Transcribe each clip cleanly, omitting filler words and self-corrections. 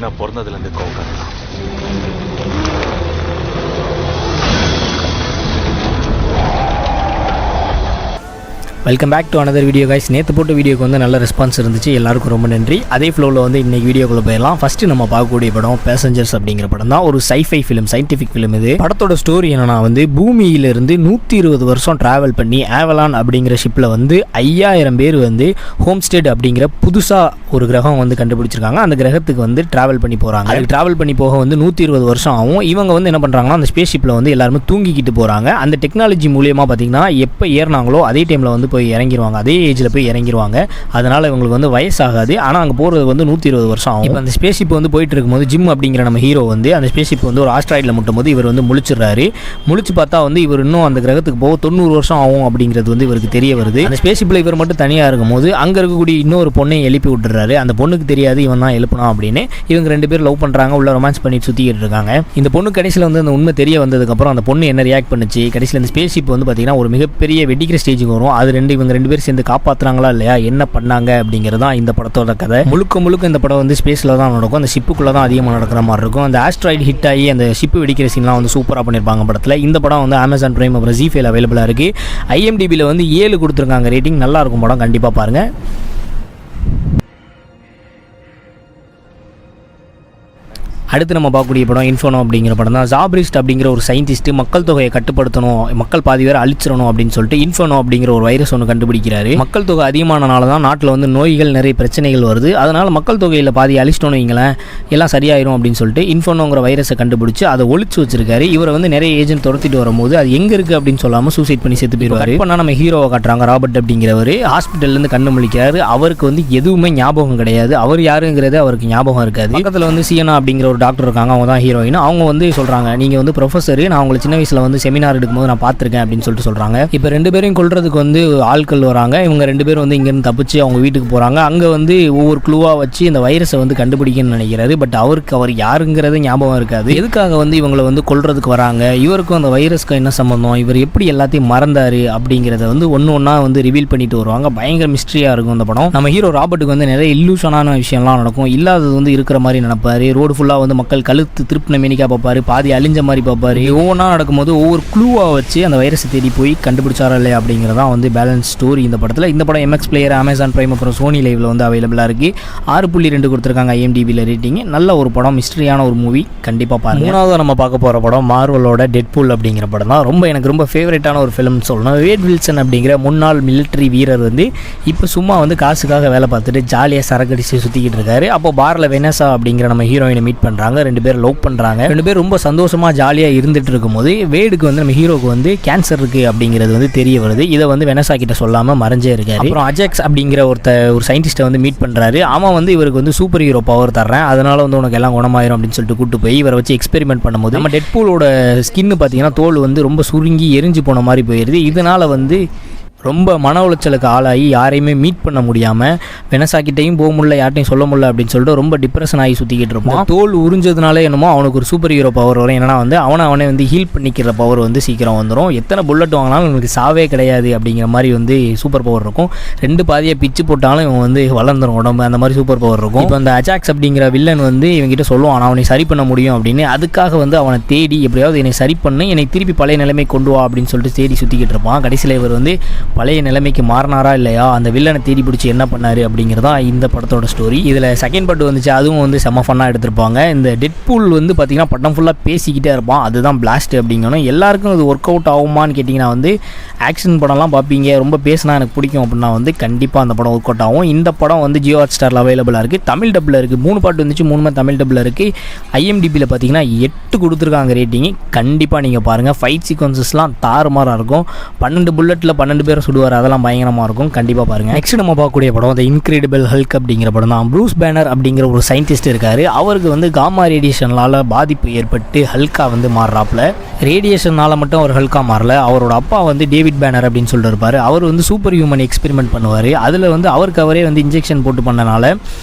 நான் பிறந்ததுலேருந்து கோவக்காரன். Welcome back to another video guys. நேற்று போட்ட வீடியோக்கு வந்து நல்ல ரெஸ்பான்ஸ் இருந்துச்சு, எல்லாருக்கும் ரொம்ப நன்றி. அதே ஃப்ளோவில் வந்து இன்றைக்கி வீடியோக்குள்ளே போயிடலாம். ஃபஸ்ட்டு நம்ம பார்க்கக்கூடிய படம் பேசஞ்சர்ஸ் அப்படிங்கிற படம் தான். ஒரு சைஃபை ஃபிலிம், சயின்டிஃபிக் ஃபிலிம். இது படத்தோட ஸ்டோரி என்னன்னா வந்து பூமியிலிருந்து 120 வருஷம் ட்ராவல் பண்ணி ஆவலான் அப்படிங்கிற ஷிப்பில் வந்து 5000 பேர் வந்து ஹோம்ஸ்டேட் அப்படிங்கிற புதுசாக ஒரு கிரகம் வந்து கண்டுபிடிச்சிருக்காங்க. அந்த கிரகத்துக்கு வந்து ட்ராவல் பண்ணி போகிறாங்க. அதுக்கு ட்ராவல் பண்ணி போக வந்து 120 வருஷம் ஆகும். இவங்க வந்து என்ன பண்ணுறாங்கன்னா அந்த ஸ்பேஸ் ஷிப்பில் வந்து எல்லாருமே தூங்கிக்கிட்டு போகிறாங்க. அந்த டெக்னாலஜி மூலியமாக பார்த்தீங்கன்னா எப்போ ஏறினாங்களோ அதே டைமில் வந்து போய் இறங்கிடுவாங்க, அதே ஏஜில் போய் இறங்கிடுவாங்க. அதனால் இவங்களுக்கு வந்து வயசாகாது. ஆனால் அங்கே போகிறது வந்து 120 வருஷம் ஆகும். இப்போ அந்த ஸ்பேஸ் ஷிப் வந்து போயிட்டு இருக்கும்போது ஜிம் அப்படிங்கிற நம்ம ஹீரோ வந்து அந்த ஸ்பேஸ் ஷிப் வந்து ஒரு ஆஸ்ட்ராய்டில் முட்டும் போது இவர் வந்து முழிச்சிடுறாரு. முழிச்சு பார்த்தா வந்து இவர் இன்னும் அந்த கிரகத்துக்கு போக 90 வருஷம் ஆகும் அப்படிங்கிறது வந்து இவருக்கு தெரிய வருது. அந்த ஸ்பேஸ் ஷிப்பில் இவர் மட்டும் தனியாக இருக்கும்போது அங்கே இருக்கக்கூடிய இன்னொரு பொண்ணை எழுப்பி விட்டுறாரு. அந்த பொண்ணுக்கு தெரியாது இவன் தான் எழுப்பணும் அப்படின்னு. இவங்க 2 பேர் லவ் பண்ணுறாங்க, உள்ள ரொமான்ஸ் பண்ணிட்டு சுற்றிக்கிட்டு இருக்காங்க. இந்த பொண்ணு கடைசியில் வந்து அந்த உண்மை தெரிய வந்ததுக்கப்புறம் அந்த பொண்ணு என்ன ரியாக்ட் பண்ணுச்சு, கடைசியில் அந்த ஸ்பேஸ் ஷிப் வந்து பார்த்தீங்கன்னா ஒரு மிகப்பெரிய வெடிக்கிற ஸ்டேஜுக்கு வரும். அது இவங்க 2 பேர் சேர்ந்து காப்பாற்றுறாங்களா இல்லையா, என்ன பண்ணாங்க அப்படிங்கிறது தான் இந்த படத்தோட கதை. முழுக்க இந்த படம் வந்து ஸ்பேஸில் தான் நடக்கும். அந்த ஷிப்புக்குள்ளே தான் அதிகமாக நடக்கிற மாதிரி இருக்கும். அந்த ஆஸ்ட்ராய்டு ஹிட் ஆகி அந்த ஷிப்பு வெடிக்கிற சீன்லாம் வந்து சூப்பராக பண்ணியிருப்பாங்க படத்தில். இந்த படம் வந்து Amazon Prime அப்புறம் ஜீஃபைல அவைலபிளாக இருக்குது. IMDbல வந்து 7 கொடுத்துருக்காங்க ரேட்டிங். நல்லா இருக்கும் படம், கண்டிப்பாக பாருங்கள். அடுத்து நம்ம பார்க்கக்கூடிய படம் இன்ஃபோனோ அப்படிங்கிற படம் தான். ஜாப்ரிஸ்ட் அப்படிங்கிற ஒரு சயின்டிஸ்ட் மக்கள் தொகையை கட்டுப்படுத்தணும், மக்கள் பாதி பேர் அழிச்சிடணும் அப்படின்னு சொல்லிட்டு இன்ஃபோனோ அப்படிங்கிற ஒரு வைரஸ் ஒன்று கண்டுபிடிக்கிறாரு. மக்கள் தொகை அதிகமானனால தான் நாட்டில் வந்து நோய்கள், நிறைய பிரச்சனைகள் வருது. அதனால் மக்கள் தொகையில் பாதி அழிச்சிட்டோன்னு வைங்களேன், எல்லாம் சரியாயிரும் அப்படின்னு சொல்லிட்டு இன்ஃபோனோங்கிற வைரஸை கண்டுபிடிச்சு அதை ஒழிச்சு வச்சிருக்காரு. இவரை வந்து நிறைய ஏஜென்ட் துரத்திட்டு வரும்போது அது எங்கே இருக்குது அப்படின்னு சொல்லாமல் சூசைட் பண்ணி செத்து போயிடுவார். இப்போ நம்ம ஹீரோவை காட்டுறாங்க, ராபர்ட் அப்படிங்கிறவர் ஹாஸ்பிட்டல்லேருந்து கண்ணு முழிக்கிறாரு. அவருக்கு வந்து எதுவுமே ஞாபகம் கிடையாது, அவர் யாருங்கிறது அவருக்கு ஞாபகம் இருக்காது. பக்கத்தில் வந்து சியனா அப்படிங்கிற ஒரு டாக்டர் இருக்காங்க, அவங்க தான் ஹீரோயின். அவங்க வந்து சொல்கிறாங்க, நீங்கள் வந்து ப்ரொஃபஸர், நான் உங்களை சின்ன வயசில் வந்து செமினார் எடுக்கும்போது நான் பார்த்துருக்கேன் அப்படின்னு சொல்லிட்டு சொல்கிறாங்க. இப்போ 2 பேரையும் கொல்றதுக்கு வந்து ஆட்கள் வராங்க. இவங்க 2 பேரும் வந்து இங்கேருந்து தப்பிச்சு அவங்க வீட்டுக்கு போகிறாங்க. அங்கே வந்து ஒவ்வொரு க்ளூவாக வச்சு இந்த வைரஸை வந்து கண்டுபிடிக்கணும்னு நினைக்கிறாரு. பட் அவர் யாருங்கிறது ஞாபகம் இருக்காது. எதுக்காக வந்து இவங்களை வந்து கொல்றதுக்கு வராங்க, இவருக்கும் அந்த வைரஸ்க்கு என்ன சம்பந்தம், இவர் எப்படி எல்லாத்தையும் மறந்தார் அப்படிங்கிறத வந்து ஒன்றா வந்து ரிவீல் பண்ணிட்டு வருவாங்க. பயங்கர மிஸ்ட்ரியாக இருக்கும் இந்த படம். நம்ம ஹீரோ ராபர்ட்டுக்கு வந்து நிறைய இல்லூஷனான விஷயம்லாம் நடக்கும். இல்லாதது வந்து இருக்கிற மாதிரி நினைப்பார். ரோடு ஃபுல்லாக வந்து மக்கள் கழுத்து திருப்பின மேனிக்காக பார்ப்பாரு, பாதி அழிஞ்ச மாதிரி பார்ப்பாரு. ஒவ்வொன்றா நடக்கும்போது ஒவ்வொரு க்ளூவாக வச்சு அந்த வைரஸை தேடி போய் கண்டுபிடிச்சாரா இல்லையா அப்படிங்கிறதான் வந்து பேலன்ஸ் ஸ்டோரி இந்த படத்தில். இந்த படம் MX Player, Amazon Prime அப்புறம் Sony Liveல வந்து அவைலபிளாக இருக்குது. 6.2 கொடுத்துருக்காங்க IMDbல ரேட்டிங். நல்ல ஒரு படம், மிஸ்ட்ரியான ஒரு மூவி, கண்டிப்பாக பாருங்க. மூணாவது நம்ம பார்க்க போகிற படம் மார்வலோட டெட்பூல் அப்படிங்கிற படம் தான். எனக்கு ரொம்ப ஃபேவரட்டான ஒரு ஃபிலிம் சொல்லணும். வேட் வில்சன் அப்படிங்கிற முன்னாள் மிலிட்டரி வீரர் வந்து இப்போ சும்மா வந்து காசுக்காக வேலை பார்த்துட்டு ஜாலியாக சரக்கடிச்சு சுற்றிக்கிட்டு இருக்காரு. அப்போ பாரில் வெனஸா அப்படிங்கிற நம்ம ஹீரோயினை மீட் பண்ணுறாங்க. 2 பேர் லவ் பண்ணுறாங்க. 2 பேர் ரொம்ப சந்தோஷமாக ஜாலியாக இருந்துட்டு இருக்கும்போது வேடுக்கு வந்து நம்ம ஹீரோக்கு வந்து கேன்சர் இருக்குது அப்படிங்கிறது வந்து தெரிய வருது. இதை வந்து வெனஸா கிட்ட சொல்லாமல் மறைஞ்சே இருக்காரு. அப்புறம் அஜாக்ஸ் அப்படிங்கிற ஒரு சயின்டிஸ்ட்டை வந்து மீட் பண்ணுறாரு. அவன் வந்து இவருக்கு வந்து சூப்பர் ஹீரோ பவர் தர்றேன், அதனால வந்து உனக்கு எல்லாம் குணமாயிரும் அப்படின்னு சொல்லிட்டு கூட்டு போய் இவரை வச்சு எக்ஸ்பெரிமெண்ட் பண்ணும்போது நம்ம டெட்பூலோட ஸ்கின்னு பார்த்தீங்கன்னா தோல் வந்து ரொம்ப சுருங்கி எரிஞ்சு போன மாதிரி போயிடுது. இதனால் வந்து ரொம்ப மன உளைச்சலுக்கு ஆளாகி யாரையுமே மீட் பண்ண முடியாமல் வெனஸாக்கிட்டையும் போக முடியல, யார்ட்டையும் சொல்ல முடியல அப்படின்னு சொல்லிட்டு ரொம்ப டிப்ரெஷன் ஆகி சுற்றிக்கிட்டு இருப்பான். தோல் உறிஞ்சதுனால என்னமோ அவனுக்கு ஒரு சூப்பர் ஹீரோ பவர் வரும். என்னன்னா வந்து அவனை வந்து ஹீல் பண்ணிக்கிற பவர் வந்து சீக்கிரம் வந்துடும். எத்தனை புல்லட் வாங்கினாலும் இவனுக்கு சாவே கிடையாது அப்படிங்கிற மாதிரி வந்து சூப்பர் பவர் இருக்கும். 2 பாதியாக பிச்சு போட்டாலும் இவன் வந்து வளர்ந்துடும் உடம்பு, அந்த மாதிரி சூப்பர் பவர் இருக்கும். இப்போ அந்த அஜாக்ஸ் அப்படிங்கிற வில்லன் வந்து இவங்கிட்ட சொல்லுவான் அவனை சரி பண்ண முடியும் அப்படின்னு. அதுக்காக வந்து அவனை தேடி எப்படியாவது என்னை சரி பண்ணு, என்னை திருப்பி பழைய நிலைமை கொண்டு வா அப்படின்னு சொல்லிட்டு தேடி சுற்றிக்கிட்டு இருப்பான். கடைசியில் இவர் வந்து பழைய நிலைமைக்கு மாறினாரா இல்லையா, அந்த வில்லனை தேடி பிடிச்சி என்ன பண்ணாரு அப்படிங்கிறதா இந்த படத்தோட ஸ்டோரி. இதில் செகண்ட் பார்ட் வந்துச்சு, அதுவும் வந்து செம்ம ஃபன்னாக எடுத்திருப்பாங்க. இந்த டெட்பூல் வந்து பார்த்தீங்கன்னா படம் ஃபுல்லாக பேசிக்கிட்டே இருப்பான், அதுதான் பிளாஸ்ட் அப்படிங்கணும். எல்லாருக்கும் இது ஒர்க் அவுட் ஆகுமான்னு கேட்டிங்கன்னா வந்து ஆக்ஷன் படம்லாம் பார்ப்பீங்க, ரொம்ப பேசினா எனக்கு பிடிக்கும் அப்படின்னா வந்து கண்டிப்பாக அந்த படம் ஒர்க் அவுட் ஆகும். இந்த படம் வந்து Jio Hotstarல அவைலபிளாக இருக்குது. தமிழ் டப்பில் இருக்குது. 3 பார்ட் வந்துச்சு, 3 தமிழ் டப்பில் இருக்குது. IMDbல பார்த்தீங்கன்னா 8 கொடுத்துருக்காங்க ரேட்டிங். கண்டிப்பாக நீங்கள் பாருங்கள். ஃபைட் சீக்வன்சஸ்லாம் தாறுமாறாக இருக்கும். 12 புல்லட்டில் 12 பேரை சுடுவார், அதெல்லாம் பயங்கரமாக இருக்கும். கண்டிப்பாக பாருங்கள். நெக்ஸ்ட் நம்ம பார்க்கக்கூடிய படம் தி இன்க்ரெடிபிள் ஹல்க் அப்படிங்கிற படம் தான். ப்ரூஸ் பேனர் அப்படிங்கிற ஒரு சயின்டிஸ்ட் இருக்கார். அவருக்கு வந்து காமா ரேடியேஷனால் பாதிப்பு ஏற்பட்டு ஹல்கா வந்து மாறுறாப்புல. ரேடியேஷனால் மட்டும் அவர் ஹல்கா மாறல, அவரோட அப்பா வந்து டேவிட் பேனர் அப்படின்னு சொல்லிட்டு இருப்பார். அவர் வந்து சூப்பர் ஹியூமன் எக்ஸ்பெரிமெண்ட் பண்ணுவார். அதில் வந்து அவருக்கு அவரே வந்து இன்ஜெக்ஷன் போட்டு பண்ணனால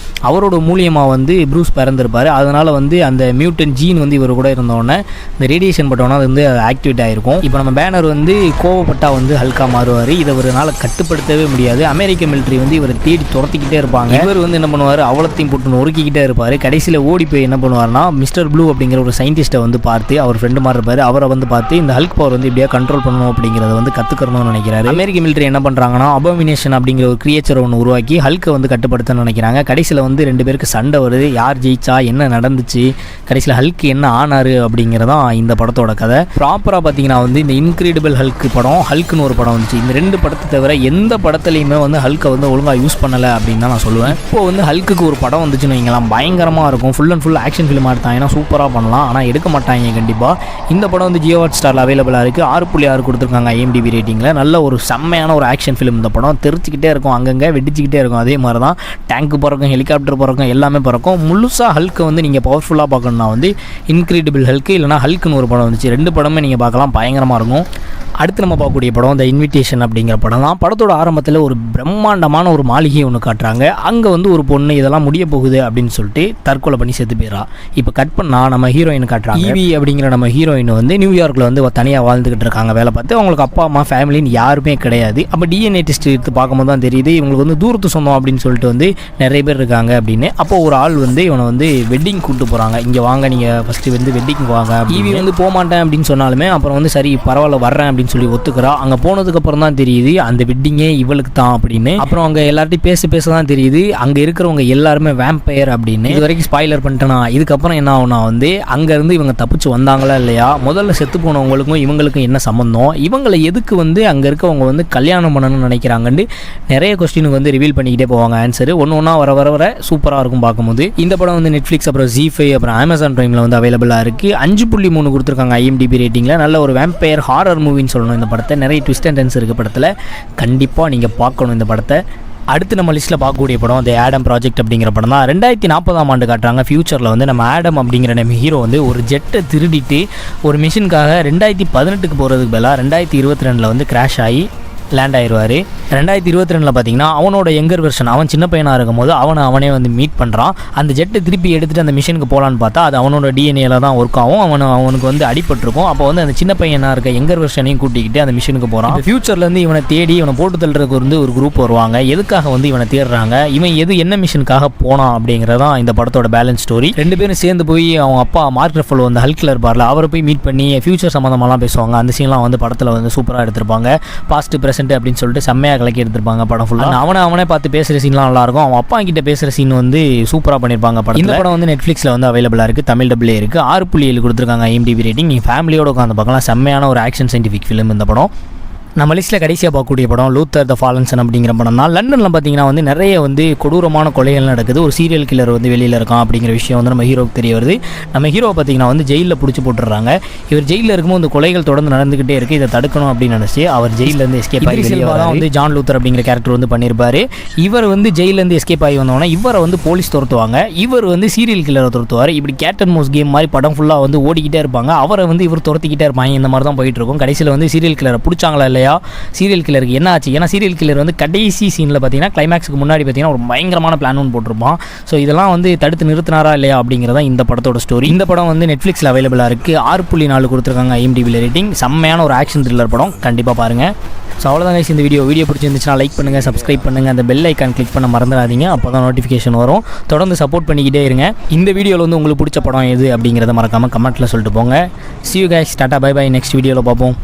அவரோட மூலியமாக வந்து ப்ரூஸ் பிறந்திருப்பார். அதனால் வந்து அந்த மியூட்டன் ஜீன் வந்து இவர் கூட இருந்தோடனே இந்த ரேடியேஷன் பட்டோன்னா அது வந்து ஆக்டிவேட் ஆகிருக்கும். இப்போ நம்ம பேனர் வந்து கோவப்பட்டா வந்து ஹல்கா மாறுவார். இவரால் கட்டுப்படுத்தவே முடியாது. அமெரிக்க மிலிட்ரி வந்து இவரை தேடி துரத்திக்கிட்டே இருப்பாங்க. இவர் வந்து என்ன பண்ணுவார், அவலத்தையும் போட்டு நொறுக்கிக்கிட்டே இருப்பார். கடைசியில் ஓடி போய் என்ன பண்ணுவார்னா மிஸ்டர் ப்ளூ அப்படிங்கிற ஒரு சயின்டிஸ்ட்டை வந்து பார்த்து, அவர் ஃப்ரெண்டு மாதிரி இருப்பார், அவரை வந்து பார்த்து இந்த ஹல்க் பவர் வந்து இப்படியே கண்ட்ரோல் பண்ணணும் அப்படிங்கிறத வந்து கற்றுக்கணும்னு நினைக்கிறாரு. அமெரிக்க மிலிட்ரி என்ன பண்ணுறாங்கன்னா அபோமினேஷன் அப்படிங்கிற ஒரு கிரியேச்சர் ஒன்று உருவாக்கி ஹல்க்கை வந்து கட்டுப்படுத்த நினைக்கிறாங்க. கடைசியில் வந்து 2 பேருக்கு சண்டை வருது. யார் ஜெயிச்சா, என்ன நடந்துச்சு, கடைசியில் ஹல்க் என்ன ஆனார் அப்படிங்கிறதான் இந்த படத்தோட கதை. ப்ராப்பராக பார்த்தீங்கன்னா வந்து இந்த இன்க்ரெடிபிள் ஹல்க் படம், ஹல்க்னு ஒரு படம் வந்துச்சு. இந்த 2 படத்தை தவிர எந்த படத்துலையுமே வந்து ஹல்க்கை வந்து ஒழுங்காக யூஸ் பண்ணலை அப்படின்னு தான் நான் சொல்லுவேன். இப்போ வந்து ஹல்க்குக்கு ஒரு படம் வந்துச்சுன்னு வைங்களாம், பயங்கரமாக இருக்கும். ஃபுல் அண்ட் ஃபுல் ஆக்ஷன் ஃபிலிமாக எடுத்தாங்கன்னா சூப்பராக பண்ணலாம். ஆனால் எடுக்க மாட்டாங்க கண்டிப்பாக. இந்த படம் வந்து ஜியோ ஹாட் ஸ்டாரில் அவைலபிளாக இருக்குது. 6.6 கொடுத்துருக்காங்க IMDb ரேட்டிங்கில். நல்ல ஒரு செம்மையான ஒரு ஆக்ஷன் ஃபிலிம். இந்த படம் தெரிச்சிக்கிட்டே இருக்கும், அங்கங்கே வெடிச்சிக்கிட்டே இருக்கும். அதே மாதிரி தான் டேங்க் பறக்கும், ஹெலிகாப்டர் பறக்கும், எல்லாமே பறக்கும். முழுசாக ஹல்க்கை வந்து நீங்கள் பவர்ஃபுல்லாக பார்க்கணுன்னா வந்து இன்க்ரெடிபிள் ஹல்க் இல்லைனா ஹல்க்குன்னு ஒரு படம் வந்துச்சு. 2 படமே நீங்கள் பார்க்கலாம், பயங்கரமாக இருக்கும். அடுத்து நம்ம பார்க்கக்கூடிய படம் த இன்விடேஷன் அப்படிங்கிற படம் தான். படத்தோட ஆரம்பத்தில் ஒரு பிரம்மாண்டமான ஒரு மாளிகை ஒன்று காட்டுறாங்க. அங்கே வந்து ஒரு பொண்ணு இதெல்லாம் முடிய போகுது அப்படின்னு சொல்லிட்டு தற்கொலை பண்ணி செத்து போயிடறா. இப்போ கட் பண்ணால் நம்ம ஹீரோயின் காட்டுறாங்க. ஈவி அப்படிங்கிற நம்ம ஹீரோயின் வந்து நியூயார்க்கில் வந்து தனியாக வாழ்ந்துக்கிட்டு இருக்காங்க, வேலை பார்த்து. அவங்களுக்கு அப்பா அம்மா ஃபேமிலின்னு யாருமே கிடையாது. அப்போ DNA டெஸ்ட் எடுத்து பார்க்கும்போது தான் தெரியுது இவங்களுக்கு வந்து தூரத்து சொந்தம் அப்படின்னு சொல்லிட்டு வந்து நிறைய பேர் இருக்காங்க அப்படின்னு. அப்போ ஒரு ஆள் வந்து இவனை வந்து வெட்டிங் கூப்பிட்டு போகிறாங்க. இங்கே வாங்க, நீங்கள் ஃபஸ்ட்டு வந்து வெட்டிங் வாங்க. ஈவி வந்து போக மாட்டேன் அப்படின்னு சொன்னாலுமே அப்புறம் வந்து சரி பரவாயில்ல வர்றேன் அப்படின்னு சொல்லி ஒத்துக்கிறா. அங்கே போனதுக்கு அப்புறம் தான் தெரியுது அந்த வெட்டிங்கே இவளுக்கு தான் அப்படின்னு. அப்புறம் அங்கே எல்லார்ட்டையும் பேச தான் தெரியுது அங்கே இருக்கிறவங்க எல்லாருமே வேம்பயர் அப்படின்னு. இது வரைக்கும் ஸ்பாய்லர் பண்ணிட்டேனா. இதுக்கப்புறம் என்ன ஆகுனா வந்து அங்கேருந்து இவங்க தப்பிச்சு வந்தாங்களா இல்லையா, முதல்ல செத்து போனவங்களுக்கும் இவங்களுக்கும் என்ன சம்மந்தம், இவங்களை எதுக்கு வந்து அங்கே இருக்கவங்க வந்து கல்யாணம் பண்ணணும்னு நினைக்கிறாங்கன்னு நிறைய கொஸ்டினுக்கு வந்து ரிவீல் பண்ணிக்கிட்டே போவாங்க. ஆன்சர் ஒன்று ஒன்றா வர சூப்பராக இருக்கும் பார்க்கும்போது. இந்த படம் வந்து நெட்ஃப்ளிக்ஸ், அப்புறம் ZEE5, அப்புறம் Amazon Primeல வந்து அவைலபிளாக இருக்குது. 5.3 கொடுத்துருக்காங்க IMDb ரேட்டிங்கில். நல்ல ஒரு வேம்பயர் ஹாரர் மூவின்னு சொல்லணும் இந்த படத்தை. நிறைய ட்விஸ்ட் அண்ட் டர்ன்ஸ் இருக்குது படத்தில். கண்டிப்பாக நீங்கள் பார்க்கணும் இந்த படத்தை. அடுத்து நம்ம லிஸ்ட்டில் பார்க்கக்கூடிய படம் தி ஆடம் ப்ராஜெக்ட் அப்படிங்கிற படம் தான். 2040ஆம் ஆண்டு காட்டுறாங்க. ஃபியூச்சரில் வந்து நம்ம ஆடம் அப்படிங்கிற நம்ம ஹீரோ வந்து ஒரு ஜெட்டை திருடிட்டு ஒரு மிஷினுக்காக 2018க்கு போகிறதுக்கு பதிலாக 2022 வந்து கிராஷ் ஆகி லேண்ட் ஆயிடுவார். 2022 பார்த்தீங்கன்னா அவனோட யங்கர் வெர்ஷன், அவன் சின்ன பையனாக இருக்கும் போது அவனே வந்து மீட் பண்ணுறான். அந்த ஜெட்டை திருப்பி எடுத்துகிட்டு அந்த மிஷினுக்கு போகலான்னு பார்த்தா அது அவனோட DNAல தான் ஒர்க் ஆகும். அவனுக்கு வந்து அடிபட்டிருக்கும். அப்போ வந்து அந்த சின்ன பையனாக இருக்க யங்கர் வெர்ஷனையும் கூட்டிக்கிட்டு அந்த மிஷினுக்கு போகிறான். ஃபியூச்சர்லேருந்து இவனை தேடி இவனை போட்டு தள்ளுறதுக்கு வந்து ஒரு குரூப் வருவாங்க. எதுக்காக வந்து இவனை தேடுறாங்க, இவன் என்ன மிஷனுக்காக போனான் அப்படிங்கிறதான் இந்த படத்தோட பேலன்ஸ் ஸ்டோரி. 2 பேரும் சேர்ந்து போய் அவங்க அப்பா மார்க் ரஃபலோ வந்து ஹல்க்ல இருப்பார்ல, அவரை போய் மீட் பண்ணி ஃபியூச்சர் சம்மந்தமாலாம் பேசுவாங்க. அந்த சீன்லாம் வந்து படத்தில் வந்து சூப்பராக எடுத்திருப்பாங்க. பாஸ்ட் அப்படின்னு சொல்லிட்டு செம்மையாக கலக்கி எடுத்திருப்பாங்க படம் ஃபுல்லாக. அவனே பார்த்து பேசுகிற சீன்லாம் நல்லாயிருக்கும். அவன் அப்பா கிட்ட பேசுகிற சீன் வந்து சூப்பராக பண்ணியிருப்பாங்க படம். இந்த படம் வந்து நெட்ஃப்ளிக்ஸில் வந்து அவைலபிளாக இருக்குது, தமிழ் டபுளே இருக்குது. 6.7 கொடுத்துருக்காங்க IMDb ரேட்டிங். நீங்கள் ஃபேமிலியோட உட்காந்து பார்க்கலாம். செம்மையான ஒரு ஆக்ஷன் சயின்டிஃபிக் ஃபிலிம் இந்த படம். நம்ம லிஸ்ட்டில் கடைசியாக பார்க்கக்கூடிய படம் லூத்தர் த ஃபாலன் சன் அப்படிங்கிற படம் தான். லண்டனில் பார்த்தீங்கன்னா வந்து நிறைய வந்து கொடூரமான கொலைகள் நடக்குது. ஒரு சீரியல் கில்லர் வந்து வெளியில் இருக்கான் அப்படிங்கிற விஷயம் வந்து நம்ம ஹீரோக்கு தெரிய வருது. நம்ம ஹீரோவை பார்த்தீங்கன்னா வந்து ஜெயிலில் பிடிச்சி போட்டுடுறாங்க. இவர் ஜெயிலில் இருக்கும்போது இந்த கொலைகள் தொடர்ந்து நடந்துகிட்டே இருக்குது. இதை தடுக்கணும் அப்படின்னு நினச்சி அவர் ஜெயிலேருந்து எஸ்கேப் ஆகி தான் வந்து ஜான் லூத்தர் அப்படிங்கிற கேரக்டர் வந்து பண்ணியிருப்பார். இவர் வந்து ஜெயிலேருந்து எஸ்கேப் ஆகி வந்தோன்னா இவரை வந்து போலீஸ் துரத்துவாங்க. இவர் வந்து சீரியல் கில்லரை துரத்துவார். இப்படி கேட் அண்ட் மவுஸ் கேம் மாதிரி படம் ஃபுல்லாக வந்து ஓடிக்கிட்டே இருப்பாங்க. அவரை வந்து இவர் துரத்திக்கிட்டே இருப்பாங்க. இந்த மாதிரி தான் போயிட்டு இருக்கும். கடைசியில் வந்து சீரியல் கில்லரை பிடிச்சாங்களா இல்லையா, சீரியல் கில்லருக்கு என்ன ஆச்சு, ஏன்னா சீரியல் கில்லர் வந்து கடைசி சீனில் பார்த்தீங்கன்னா கிளைமேக்ஸுக்கு முன்னாடி பார்த்தீங்கன்னா ஒரு பயங்கரமான பிளான் ஒன்று போட்டிருப்பான். ஸோ இதெல்லாம் வந்து தடுத்து நிறுத்தினாரா இல்லையா அப்படிங்கிறதா இந்த படத்தோட ஸ்டோரி. இந்த படம் வந்து நெட்ஃப்ளிக்ஸில் அவைலபிளாக இருக்குது. 6.4 கொடுத்துருக்காங்க IMDb ரேட்டிங். செம்மையான ஒரு ஆக்ஷன் த்ரில்லர் படம், கண்டிப்பாக பாருங்கள். ஸோ அவ்வளோதான் கைஸ் இந்த வீடியோ பிடிச்சிருந்துச்சுன்னா லைக் பண்ணுங்கள், சப்ஸ்கிரைப் பண்ணுங்கள், அந்த பெல் ஐக்கான் கிளிக் பண்ண மறந்துடாதீங்க. அப்போ தான் நோட்டிஃபிகேஷன் வரும். தொடர்ந்து சப்போர்ட் பண்ணிக்கிட்டே இருங்க. இந்த வீடியோவில் வந்து உங்களுக்கு பிடிச்ச படம் எது அப்படிங்கிறத மறக்காமல் கமெண்ட்டில் சொல்லிட்டு போங்க. See you guys, tata, bye bye. Next வீடியோவில் பார்ப்போம்.